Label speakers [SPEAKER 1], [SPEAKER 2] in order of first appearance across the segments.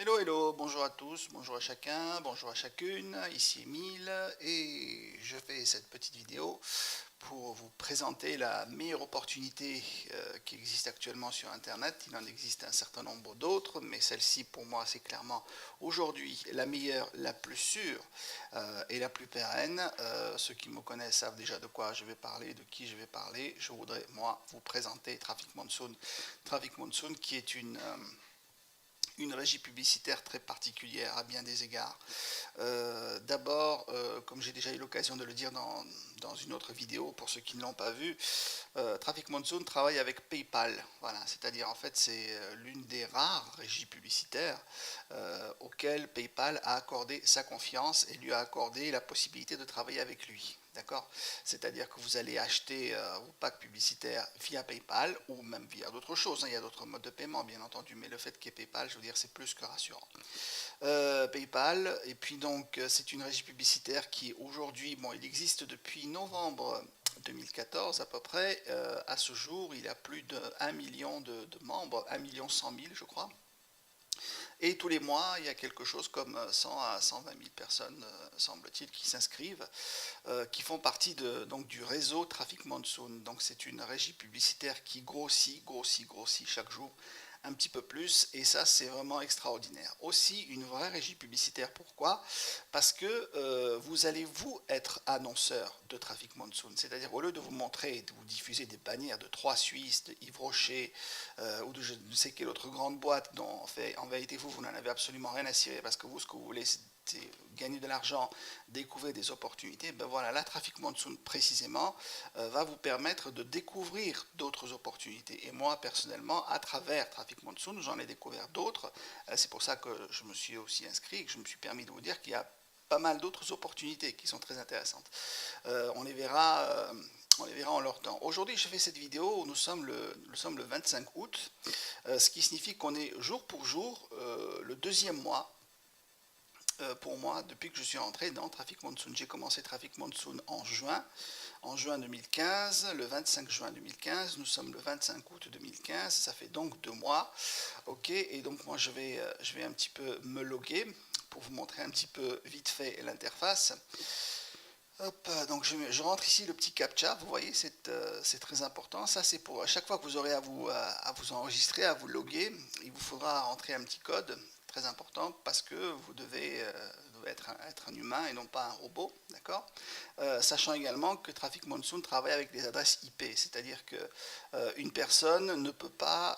[SPEAKER 1] Hello, hello, bonjour à tous, bonjour à chacun, bonjour à chacune, ici Emile et je fais cette petite vidéo pour vous présenter la meilleure opportunité qui existe actuellement sur Internet. Il en existe un certain nombre d'autres, mais celle-ci pour moi c'est clairement aujourd'hui la meilleure, la plus sûre et la plus pérenne. Ceux qui me connaissent savent déjà de quoi je vais parler, de qui je vais parler. Je voudrais moi vous présenter Traffic Monsoon. Traffic Monsoon qui est une régie publicitaire très particulière à bien des égards. D'abord, comme j'ai déjà eu l'occasion de le dire dans une autre vidéo, pour ceux qui ne l'ont pas vu, Traffic Monsoon travaille avec PayPal. Voilà, c'est-à-dire en fait c'est l'une des rares régies publicitaires auxquelles PayPal a accordé sa confiance et lui a accordé la possibilité de travailler avec lui. D'accord? C'est-à-dire que vous allez acheter vos packs publicitaires via PayPal ou même via d'autres choses, hein. Il y a d'autres modes de paiement, bien entendu, mais le fait qu'il y ait PayPal, je veux dire, c'est plus que rassurant. PayPal, et puis donc c'est une régie publicitaire qui aujourd'hui, bon, il existe depuis novembre 2014 à peu près. À ce jour, il y a plus de 1 million de membres, 1 million 100 000 je crois. Et tous les mois, il y a quelque chose comme 100 à 120 000 personnes, semble-t-il, qui s'inscrivent, qui font partie donc, du réseau Traffic Monsoon. Donc c'est une régie publicitaire qui grossit, grossit, grossit chaque jour un petit peu plus, et ça c'est vraiment extraordinaire. Aussi une vraie régie publicitaire, pourquoi? Parce que vous allez vous être annonceur de Traffic Monsoon, c'est-à-dire au lieu de vous montrer, de vous diffuser des bannières de 3 Suisses, de Yves Rocher ou de je ne sais quelle autre grande boîte dont en vérité vous n'en avez absolument rien à cirer parce que vous ce que vous voulez c'est gagner de l'argent, découvrir des opportunités, ben voilà, la Traffic Monsoon précisément va vous permettre de découvrir d'autres opportunités. Et moi personnellement, à travers Traffic Monsoon, j'en ai découvert d'autres. C'est pour ça que je me suis aussi inscrit et que je me suis permis de vous dire qu'il y a pas mal d'autres opportunités qui sont très intéressantes. On les verra. On les verra en leur temps. Aujourd'hui, je fais cette vidéo où nous sommes le 25 août, ce qui signifie qu'on est jour pour jour le deuxième mois pour moi depuis que je suis rentré dans Traffic Monsoon. J'ai commencé Traffic Monsoon en juin 2015, le 25 juin 2015, nous sommes le 25 août 2015, ça fait donc 2 mois. Ok, et donc moi je vais un petit peu me loguer pour vous montrer un petit peu vite fait l'interface. Hop, donc je rentre ici le petit captcha, vous voyez, c'est très important. Ça, c'est pour à chaque fois que vous aurez à vous enregistrer, à vous loguer, il vous faudra rentrer un petit code très important parce que vous devez être un humain et non pas un robot, d'accord? Sachant également que Traffic Monsoon travaille avec des adresses IP, c'est-à-dire que une personne ne peut pas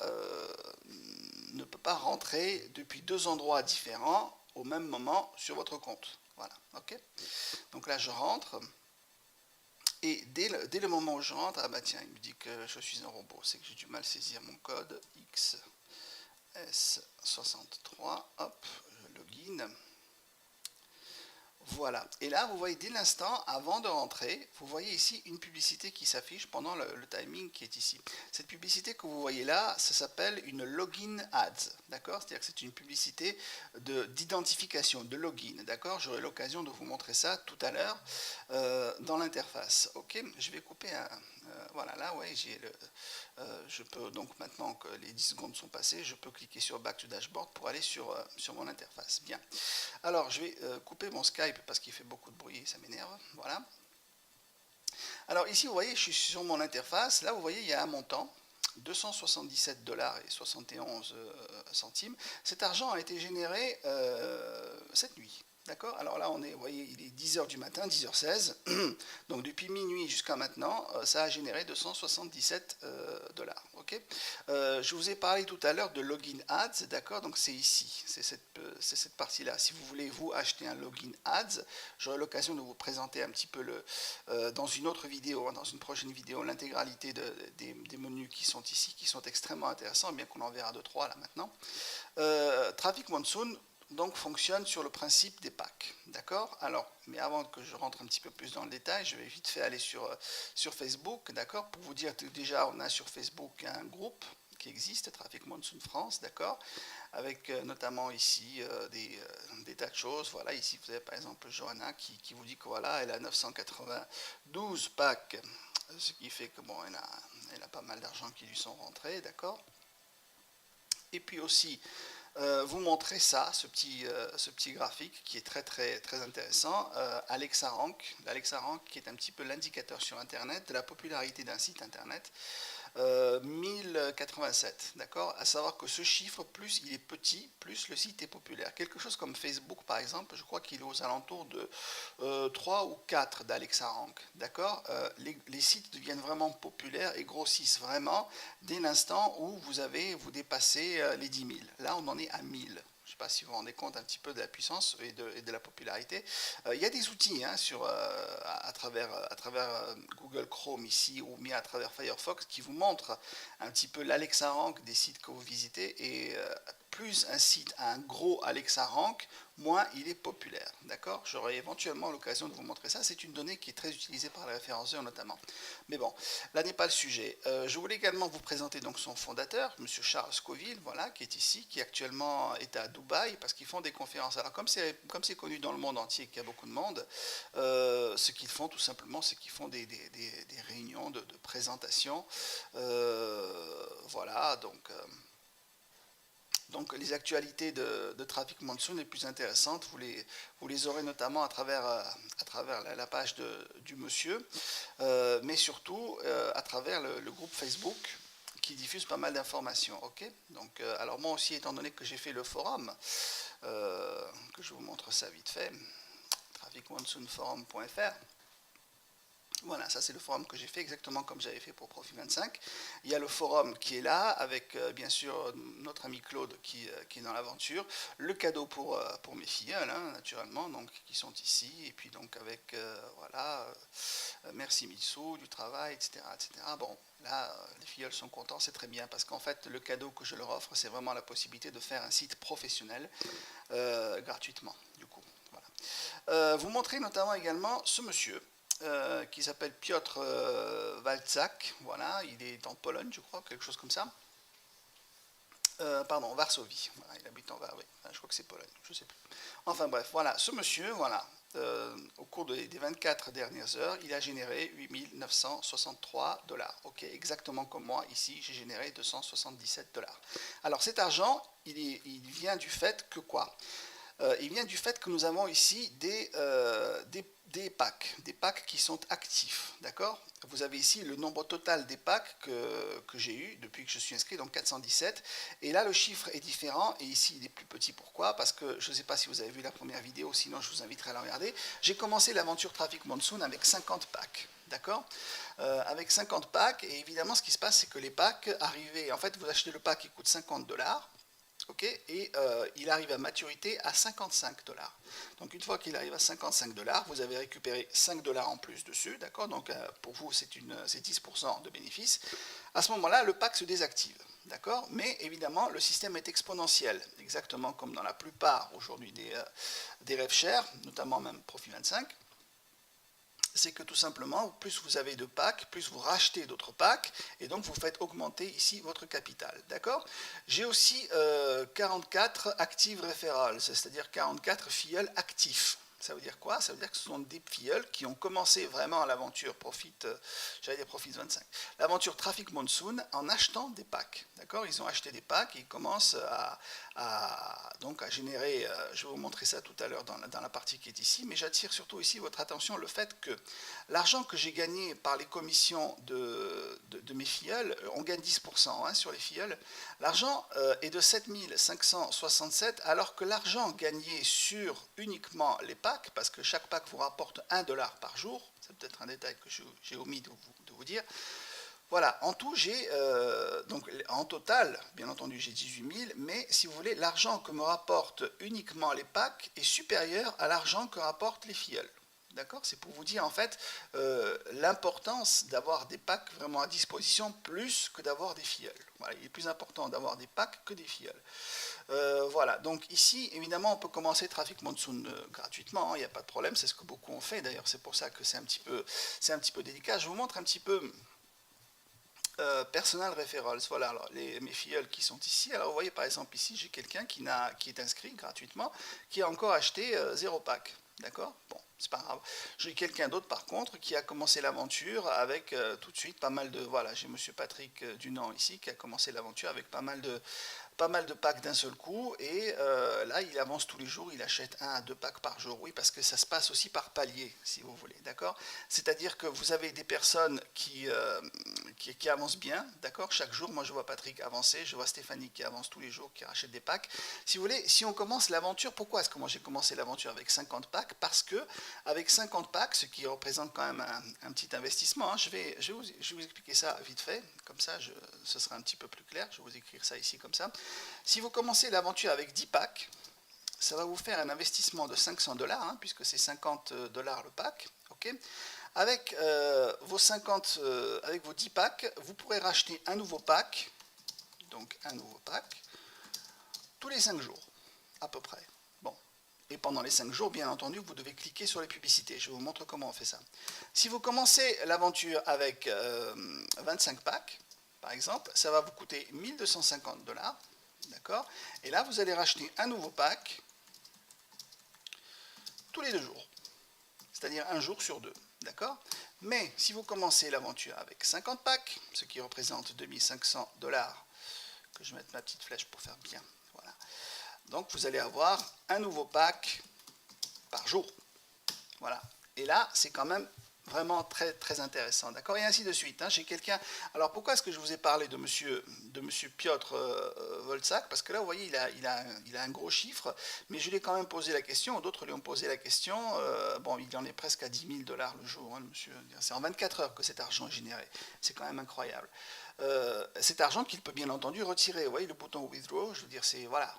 [SPEAKER 1] rentrer depuis 2 endroits différents au même moment sur votre compte. Voilà, ok? Donc là, je rentre. Et dès le moment où je rentre, ah bah tiens, il me dit que je suis un robot. C'est que j'ai du mal à saisir mon code XS63. Hop, je login. Voilà. Et là, vous voyez dès l'instant, avant de rentrer, vous voyez ici une publicité qui s'affiche pendant le timing qui est ici. Cette publicité que vous voyez là, ça s'appelle une login ads. D'accord? C'est-à-dire que c'est une publicité d'identification, de login. D'accord? J'aurai l'occasion de vous montrer ça tout à l'heure dans l'interface. Ok? Je vais couper un. Voilà, là, ouais, je peux donc maintenant que les 10 secondes sont passées, je peux cliquer sur Back to Dashboard pour aller sur mon interface. Bien. Alors, je vais couper mon Skype parce qu'il fait beaucoup de bruit et ça m'énerve. Voilà. Alors ici, vous voyez, je suis sur mon interface. Là, vous voyez, il y a un montant. 277 dollars et 71 centimes. Cet argent a été généré cette nuit. D'accord? Alors là, vous voyez, il est 10h du matin, 10h16. Donc depuis minuit jusqu'à maintenant, ça a généré 277 dollars. Ok? Je vous ai parlé tout à l'heure de login ads, d'accord? Donc c'est ici, c'est cette partie-là. Si vous voulez vous acheter un login ads, j'aurai l'occasion de vous présenter un petit peu dans une autre vidéo, hein, dans une prochaine vidéo, l'intégralité des menus qui sont ici, qui sont extrêmement intéressants, bien qu'on en verra 2-3 là maintenant. Traffic Monsoon donc fonctionne sur le principe des packs, d'accord? Alors, mais avant que je rentre un petit peu plus dans le détail, je vais vite fait aller sur Facebook, d'accord? Pour vous dire que déjà, on a sur Facebook un groupe qui existe, Traffic Monsoon France, d'accord? Avec notamment ici des tas de choses. Voilà, ici vous avez par exemple Johanna qui vous dit que voilà, elle a 992 packs, ce qui fait que bon, elle a pas mal d'argent qui lui sont rentrés, d'accord? Et puis aussi vous montrer ça, ce petit graphique qui est très intéressant. Alexa Rank, l'Alexa Rank qui est un petit peu l'indicateur sur Internet de la popularité d'un site Internet. 1087, d'accord? À savoir que ce chiffre, plus il est petit, plus le site est populaire. Quelque chose comme Facebook, par exemple, je crois qu'il est aux alentours de 3 ou 4 d'Alexa Rank, d'accord? Les sites deviennent vraiment populaires et grossissent vraiment dès l'instant où vous dépassez les 10 000. Là, on en est à 1000. Je ne sais pas si vous vous rendez compte un petit peu de la puissance et de la popularité. Il y a des outils hein, à travers Google Chrome ici ou bien à travers Firefox qui vous montrent un petit peu l'Alexa Rank des sites que vous visitez et plus un site a un gros Alexa Rank, moins il est populaire. D'accord? J'aurai éventuellement l'occasion de vous montrer ça. C'est une donnée qui est très utilisée par les référenceurs notamment. Mais bon, là n'est pas le sujet. Je voulais également vous présenter donc son fondateur, M. Charles Scovill, voilà, qui est ici, qui actuellement est à Dubaï parce qu'ils font des conférences. Alors comme c'est connu dans le monde entier qu'il y a beaucoup de monde, ce qu'ils font tout simplement, c'est qu'ils font des réunions de présentation. Voilà, donc les actualités de Traffic Monsoon les plus intéressantes, vous les aurez notamment à travers la page du monsieur, mais surtout à travers le groupe Facebook qui diffuse pas mal d'informations. Ok, donc, alors moi aussi, étant donné que j'ai fait le forum, que je vous montre ça vite fait, trafficmonsoonforum.fr. Voilà, ça c'est le forum que j'ai fait exactement comme j'avais fait pour Profit 25. Il y a le forum qui est là, avec bien sûr notre ami Claude qui est dans l'aventure, le cadeau pour mes filles, hein, naturellement, donc, qui sont ici, et puis donc avec, voilà, merci Mitsou, du travail, etc. etc. Bon, là, les filleuls sont contents, c'est très bien, parce qu'en fait, le cadeau que je leur offre, c'est vraiment la possibilité de faire un site professionnel gratuitement, du coup. Voilà. Vous montrez notamment également ce monsieur qui s'appelle Piotr Walczak. Voilà, il est en Pologne, je crois, quelque chose comme ça. Pardon, Varsovie. Voilà, il habite en Varsovie. Je crois que c'est Pologne, je ne sais plus. Enfin bref, voilà, ce monsieur, voilà, au cours des 24 dernières heures, il a généré 8 963 $. Ok, exactement comme moi, ici, j'ai généré 277 $. Alors cet argent, il vient du fait que quoi? Il vient du fait que nous avons ici des packs qui sont actifs, d'accord? Vous avez ici le nombre total des packs que j'ai eu depuis que je suis inscrit, donc 417, et là le chiffre est différent, et ici il est plus petit. Pourquoi? Parce que je ne sais pas si vous avez vu la première vidéo, sinon je vous inviterai à la regarder. J'ai commencé l'aventure Traffic Monsoon avec 50 packs, d'accord? Avec 50 packs, et évidemment ce qui se passe c'est que les packs arrivaient, en fait vous achetez le pack qui coûte 50 $, ok, et il arrive à maturité à 55 $. Donc une fois qu'il arrive à 55 $, vous avez récupéré 5 $ en plus dessus, d'accord? Donc pour vous c'est 10% de bénéfice. À ce moment-là, le pack se désactive, d'accord? Mais évidemment, le système est exponentiel, exactement comme dans la plupart aujourd'hui des rêves chers, notamment même Profit 25. C'est que tout simplement, plus vous avez de packs, plus vous rachetez d'autres packs, et donc vous faites augmenter ici votre capital. D'accord? J'ai aussi 44 active referrals, c'est-à-dire 44 filleuls actifs. Ça veut dire quoi? Ça veut dire que ce sont des filleuls qui ont commencé vraiment l'aventure Profit 25. L'aventure Traffic Monsoon en achetant des packs. D'accord? Ils ont acheté des packs et ils commencent donc à générer, je vais vous montrer ça tout à l'heure dans la partie qui est ici, mais j'attire surtout ici votre attention le fait que l'argent que j'ai gagné par les commissions de mes filleuls, on gagne 10% hein, sur les filleuls, l'argent est de 7 567, alors que l'argent gagné sur uniquement les packs, parce que chaque pack vous rapporte 1 $ par jour, c'est peut-être un détail que j'ai omis de vous dire. Voilà, en tout, donc en total, bien entendu, j'ai 18 000, mais si vous voulez, l'argent que me rapportent uniquement les packs est supérieur à l'argent que rapportent les filleuls. D'accord? C'est pour vous dire en fait l'importance d'avoir des packs vraiment à disposition plus que d'avoir des filleuls. Voilà, il est plus important d'avoir des packs que des filleuls. Voilà, donc ici, évidemment, on peut commencer Traffic Monsoon gratuitement, il n'y a pas de problème, c'est ce que beaucoup ont fait, d'ailleurs c'est pour ça que c'est un petit peu délicat. Je vous montre un petit peu personal referrals, voilà, alors mes filleuls qui sont ici. Alors vous voyez par exemple ici, j'ai quelqu'un qui est inscrit gratuitement, qui a encore acheté 0 pack, d'accord? Bon, c'est pas grave. J'ai quelqu'un d'autre par contre qui a commencé l'aventure avec tout de suite pas mal de, voilà, j'ai monsieur Patrick Dunant ici qui a commencé l'aventure avec pas mal pas mal de packs d'un seul coup, et là il avance tous les jours, il achète 1 à 2 packs par jour, oui, parce que ça se passe aussi par palier, si vous voulez, d'accord? C'est-à-dire que vous avez des personnes qui avancent bien, d'accord? Chaque jour, moi je vois Patrick avancer, je vois Stéphanie qui avance tous les jours, qui rachète des packs. Si vous voulez, si on commence l'aventure, pourquoi est-ce que moi j'ai commencé l'aventure avec 50 packs? Parce que avec 50 packs, ce qui représente quand même un petit investissement, hein, je vais vous expliquer ça vite fait, comme ça ce sera un petit peu plus clair, je vais vous écrire ça ici comme ça. Si vous commencez l'aventure avec 10 packs, ça va vous faire un investissement de 500 $, hein, puisque c'est 50 $ le pack. Okay, avec, avec vos 10 packs, vous pourrez racheter un nouveau pack, donc un nouveau pack, tous les 5 jours, à peu près. Bon. Et pendant les 5 jours, bien entendu, vous devez cliquer sur les publicités. Je vous montre comment on fait ça. Si vous commencez l'aventure avec 25 packs, par exemple, ça va vous coûter 1250 $. D'accord? Et là, vous allez racheter un nouveau pack tous les 2 jours. C'est-à-dire un jour sur 2. D'accord? Mais si vous commencez l'aventure avec 50 packs, ce qui représente 2500 $, que je mette ma petite flèche pour faire bien. Voilà. Donc vous allez avoir un nouveau pack par jour. Voilà. Et là, c'est quand même vraiment très, très intéressant. D'accord? Et ainsi de suite. Hein. J'ai quelqu'un. Alors pourquoi est-ce que je vous ai parlé de monsieur Piotr Voltsak? Parce que là, vous voyez, il a un gros chiffre, mais je lui ai quand même posé la question, d'autres lui ont posé la question. Bon, il en est presque à 10 000 $ le jour, hein, le monsieur. C'est en 24 heures que cet argent est généré. C'est quand même incroyable. Cet argent qu'il peut bien entendu retirer. Vous voyez le bouton withdraw, je veux dire, c'est voilà.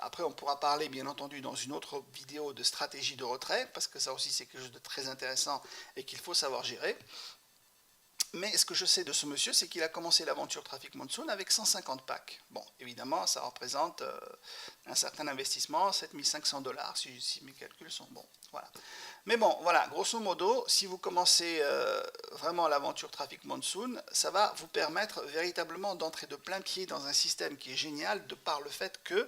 [SPEAKER 1] Après, on pourra parler, bien entendu, dans une autre vidéo de stratégie de retrait, parce que ça aussi, c'est quelque chose de très intéressant et qu'il faut savoir gérer. Mais ce que je sais de ce monsieur, c'est qu'il a commencé l'aventure Traffic Monsoon avec 150 packs. Bon, évidemment, ça représente un certain investissement, 7500 $, si mes calculs sont bons. Voilà. Mais bon, voilà, grosso modo, si vous commencez vraiment l'aventure Traffic Monsoon, ça va vous permettre véritablement d'entrer de plein pied dans un système qui est génial, de par le fait que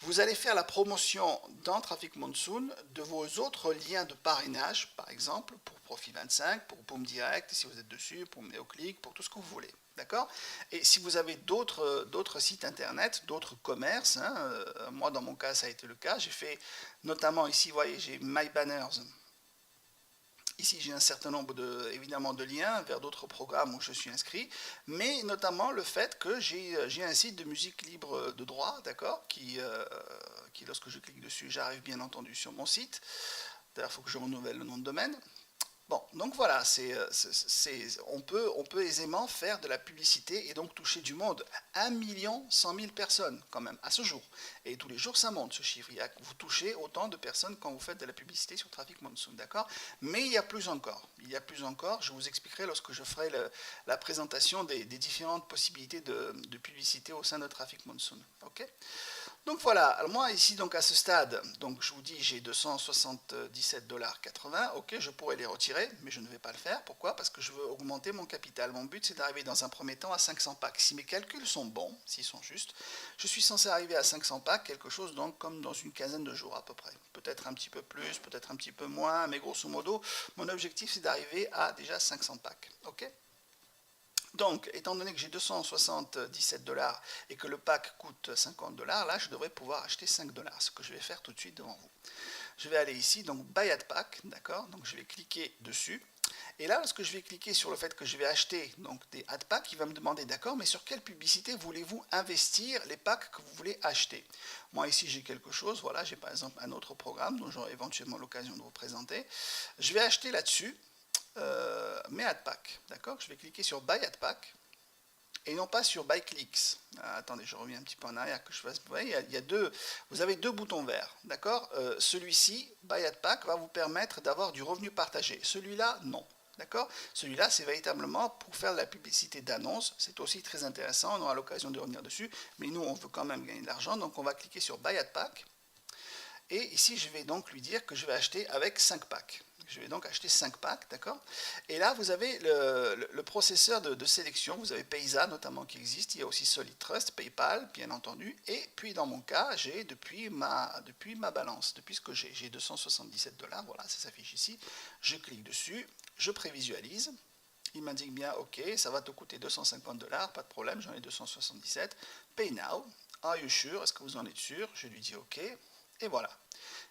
[SPEAKER 1] vous allez faire la promotion dans Traffic Monsoon de vos autres liens de parrainage, par exemple, pour Profit25, pour Boom Direct, si vous êtes dessus, pour NeoClick, pour tout ce que vous voulez. D'accord? Et si vous avez d'autres sites internet, d'autres commerces, hein, moi dans mon cas ça a été le cas, j'ai fait notamment ici, vous voyez, j'ai My Banners. Ici, j'ai un certain nombre évidemment de liens vers d'autres programmes où je suis inscrit, mais notamment le fait que j'ai un site de musique libre de droit, d'accord, qui, lorsque je clique dessus, j'arrive bien entendu sur mon site. D'ailleurs, il faut que je renouvelle le nom de domaine. Bon, donc voilà, on peut aisément faire de la publicité et donc toucher du monde. 1 100 000 personnes quand même, à ce jour. Et tous les jours, ça monte ce chiffre. Vous touchez autant de personnes quand vous faites de la publicité sur Traffic Monsoon, d'accord? Mais il y a plus encore. Il y a plus encore, je vous expliquerai lorsque je ferai la présentation des différentes possibilités de publicité au sein de Traffic Monsoon. Ok? Donc voilà, alors moi ici donc à ce stade, donc je vous dis j'ai 277,80 $, ok, je pourrais les retirer, mais je ne vais pas le faire. Pourquoi? Parce que je veux augmenter mon capital. Mon but c'est d'arriver dans un premier temps à 500 packs. Si mes calculs sont bons, s'ils sont justes, je suis censé arriver à 500 packs, quelque chose donc comme dans une quinzaine de jours à peu près. Peut-être un petit peu plus, peut-être un petit peu moins, mais grosso modo, mon objectif c'est d'arriver à déjà 500 packs, ok? Donc, étant donné que j'ai 277 $ et que le pack coûte 50 $, là, je devrais pouvoir acheter 5 $, ce que je vais faire tout de suite devant vous. Je vais aller ici, donc Buy at Pack, d'accord? Donc, je vais cliquer dessus. Et là, lorsque je vais cliquer sur le fait que je vais acheter donc, des ad packs, il va me demander, d'accord, mais sur quelle publicité voulez-vous investir les packs que vous voulez acheter? Moi, ici, j'ai quelque chose. Voilà, j'ai par exemple un autre programme dont j'aurai éventuellement l'occasion de vous présenter. Je vais acheter là-dessus. Mes ad packs, d'accord? Je vais cliquer sur Buy ad pack et non pas sur Buy clicks. Attendez, je reviens un petit peu en arrière que je fasse. Vous voyez, vous avez deux boutons verts, d'accord? Celui-ci, Buy ad pack, va vous permettre d'avoir du revenu partagé. Celui-là, non. D'accord? Celui-là, c'est véritablement pour faire de la publicité d'annonce. C'est aussi très intéressant, on aura l'occasion de revenir dessus. Mais nous, on veut quand même gagner de l'argent, donc on va cliquer sur Buy ad pack. Et ici, je vais donc lui dire que je vais acheter avec 5 packs. Je vais donc acheter 5 packs, d'accord? Et là, vous avez le processeur de sélection. Vous avez Payza notamment qui existe. Il y a aussi Solid Trust, PayPal, bien entendu. Et puis, dans mon cas, j'ai depuis ma balance, depuis ce que j'ai 277 $. Voilà, ça s'affiche ici. Je clique dessus, je prévisualise. Il m'indique bien, ok, ça va te coûter 250 $, pas de problème, j'en ai 277. Pay now. Are you sure? Est-ce que vous en êtes sûr? Je lui dis OK. Et voilà.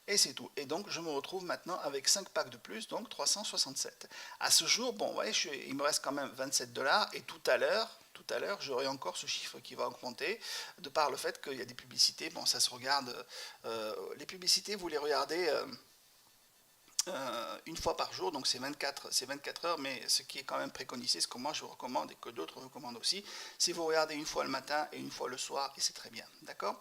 [SPEAKER 1] Et c'est tout. Et donc, je me retrouve maintenant avec 5 packs de plus, donc 367. À ce jour, bon, ouais, il me reste quand même 27 dollars. Et tout à l'heure, j'aurai encore ce chiffre qui va augmenter, de par le fait qu'il y a des publicités. Bon, ça se regarde. Les publicités, vous les regardez une fois par jour, donc c'est 24 heures, mais ce qui est quand même préconisé, ce que moi je vous recommande et que d'autres recommandent aussi, c'est vous regardez une fois le matin et une fois le soir, et c'est très bien, d'accord.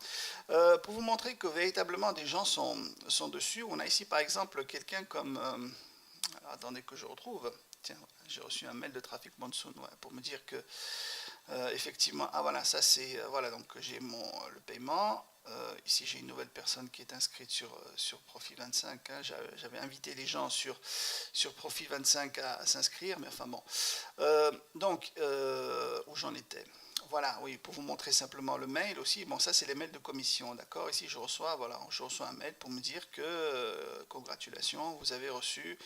[SPEAKER 1] Pour vous montrer que véritablement des gens sont dessus, on a ici par exemple quelqu'un comme, alors, attendez que je retrouve, tiens, j'ai reçu un mail de Traffic Monsoon, ouais, pour me dire que effectivement, ah voilà, ça c'est, voilà, donc j'ai le paiement. Ici j'ai une nouvelle personne qui est inscrite sur Profit 25, hein. J'avais invité les gens sur Profit 25 à s'inscrire, mais enfin bon. Donc, où j'en étais? Voilà, oui, pour vous montrer simplement le mail aussi. Bon, ça c'est les mails de commission, d'accord. Ici je reçois, voilà, je reçois un mail pour me dire que, congratulations, vous avez reçu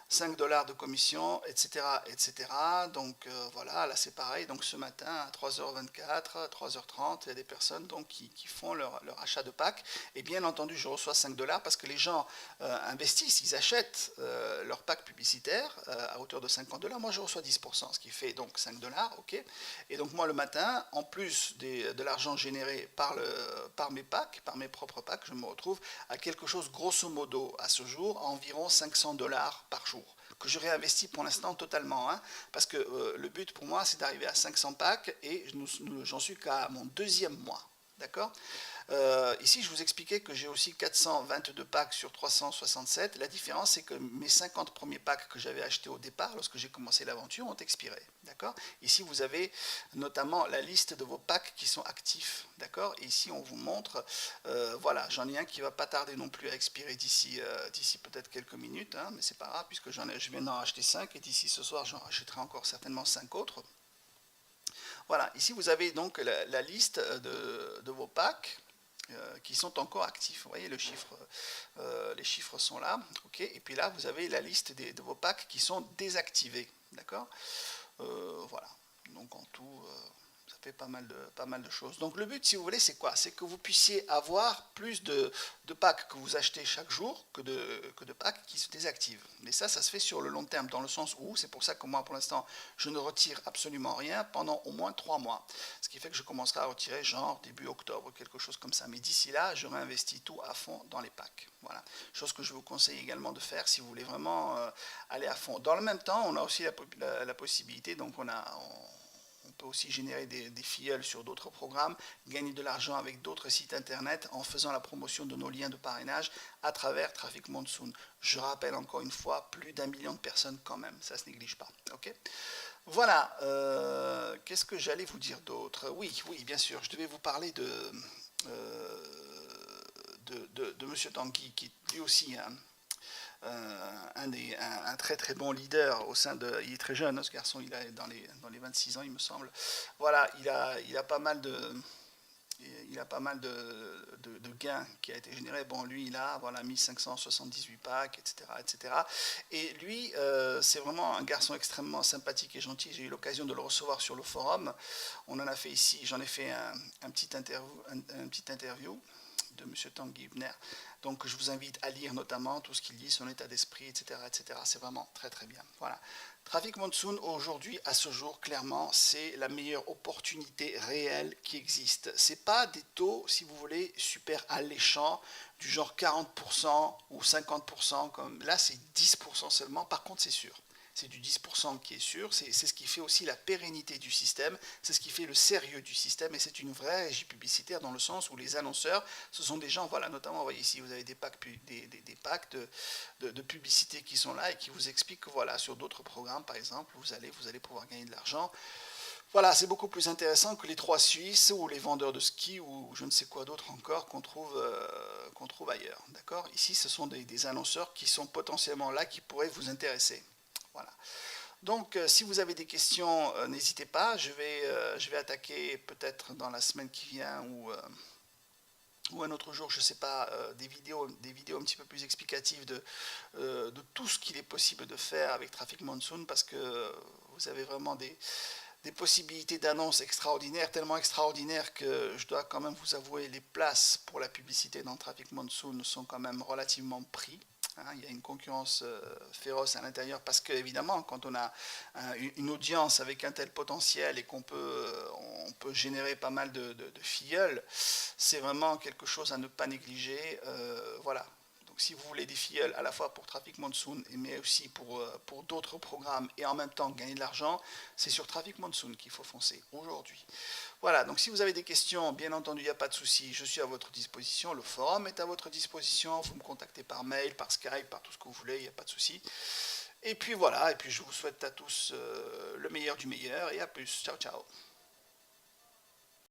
[SPEAKER 1] 5 dollars de commission, etc., etc. Donc voilà, là c'est pareil. Donc ce matin à 3h24, 3h30, il y a des personnes donc, qui font leur achat de pack. Et bien entendu, je reçois 5 dollars parce que les gens investissent, ils achètent leur pack publicitaire à hauteur de 50 dollars. Moi je reçois 10%, ce qui fait donc 5 dollars, ok. Et donc moi le matin, en plus de l'argent généré par mes packs, par mes propres packs, je me retrouve à quelque chose grosso modo à ce jour, à environ 500 dollars par jour, que je réinvestis pour l'instant totalement, hein, parce que le but pour moi c'est d'arriver à 500 packs et j'en suis qu'à mon deuxième mois, d'accord. Ici, je vous expliquais que j'ai aussi 422 packs sur 367. La différence, c'est que mes 50 premiers packs que j'avais achetés au départ, lorsque j'ai commencé l'aventure, ont expiré. D'accord. Ici, vous avez notamment la liste de vos packs qui sont actifs. D'accord. Et ici, on vous montre, voilà, j'en ai un qui ne va pas tarder non plus à expirer d'ici peut-être quelques minutes, hein, mais c'est pas grave, puisque je viens d'en racheter 5 et d'ici ce soir, j'en rachèterai encore certainement 5 autres. Voilà, ici vous avez donc la liste de vos packs qui sont encore actifs. Vous voyez, les chiffres sont là. Ok. Et puis là, vous avez la liste de vos packs qui sont désactivés. D'accord. Voilà. Donc en tout, ça fait pas mal de choses. Donc le but, si vous voulez, c'est quoi? C'est que vous puissiez avoir plus de packs que vous achetez chaque jour que de packs qui se désactivent. Mais ça se fait sur le long terme, dans le sens où, c'est pour ça que moi, pour l'instant, je ne retire absolument rien pendant au moins 3 mois. Ce qui fait que je commencerai à retirer genre début octobre, quelque chose comme ça. Mais d'ici là, je réinvestis tout à fond dans les packs. Voilà. Chose que je vous conseille également de faire si vous voulez vraiment aller à fond. Dans le même temps, on a aussi la possibilité, donc on peut aussi générer des filleuls sur d'autres programmes, gagner de l'argent avec d'autres sites internet en faisant la promotion de nos liens de parrainage à travers Traffic Monsoon. Je rappelle encore une fois, plus d'1 million de personnes quand même, ça se néglige pas. Ok. Voilà, qu'est-ce que j'allais vous dire d'autre? Oui, bien sûr, je devais vous parler euh, de Monsieur Tanguy, qui lui aussi un très très bon leader au sein de. Il est très jeune, hein, ce garçon, il a dans les 26 ans, il me semble. Voilà, il a pas mal de gains qui a été généré. Bon, lui, il a voilà, 1578 packs, etc., etc. Et lui, c'est vraiment un garçon extrêmement sympathique et gentil. J'ai eu l'occasion de le recevoir sur le forum. On en a fait ici, j'en ai fait un petit interview de M. Tanguy Hübner. Donc je vous invite à lire notamment tout ce qu'il dit, son état d'esprit, etc., etc. C'est vraiment très très bien. Voilà. Traffic Monsoon, aujourd'hui, à ce jour, clairement, c'est la meilleure opportunité réelle qui existe. C'est pas des taux, si vous voulez, super alléchants, du genre 40% ou 50%, comme là, c'est 10% seulement. Par contre, c'est sûr. C'est du 10% qui est sûr, c'est ce qui fait aussi la pérennité du système, c'est ce qui fait le sérieux du système, et c'est une vraie régie publicitaire dans le sens où les annonceurs, ce sont des gens, voilà, notamment, vous voyez ici, vous avez des packs, des packs de publicité qui sont là et qui vous expliquent que, voilà, sur d'autres programmes, par exemple, vous allez pouvoir gagner de l'argent. Voilà, c'est beaucoup plus intéressant que les 3 Suisses ou les vendeurs de ski ou je ne sais quoi d'autre encore qu'on trouve ailleurs. D'accord. Ici, ce sont des annonceurs qui sont potentiellement là, qui pourraient vous intéresser. Voilà. Donc, si vous avez des questions, n'hésitez pas. Je vais attaquer peut-être dans la semaine qui vient ou un autre jour, je ne sais pas, des vidéos un petit peu plus explicatives de tout ce qu'il est possible de faire avec Traffic Monsoon, parce que vous avez vraiment des des possibilités d'annonces extraordinaires, tellement extraordinaires que je dois quand même vous avouer, les places pour la publicité dans Traffic Monsoon sont quand même relativement pris. Hein. Il y a une concurrence féroce à l'intérieur parce que évidemment, quand on a une audience avec un tel potentiel et on peut générer pas mal de filleuls, c'est vraiment quelque chose à ne pas négliger. Voilà. Donc si vous voulez des filleuls à la fois pour Traffic Monsoon, mais aussi pour d'autres programmes et en même temps gagner de l'argent, c'est sur Traffic Monsoon qu'il faut foncer aujourd'hui. Voilà, donc si vous avez des questions, bien entendu, il n'y a pas de souci, je suis à votre disposition, le forum est à votre disposition, vous me contactez par mail, par Skype, par tout ce que vous voulez, il n'y a pas de souci. Et puis voilà, et puis je vous souhaite à tous le meilleur du meilleur et à plus, ciao ciao.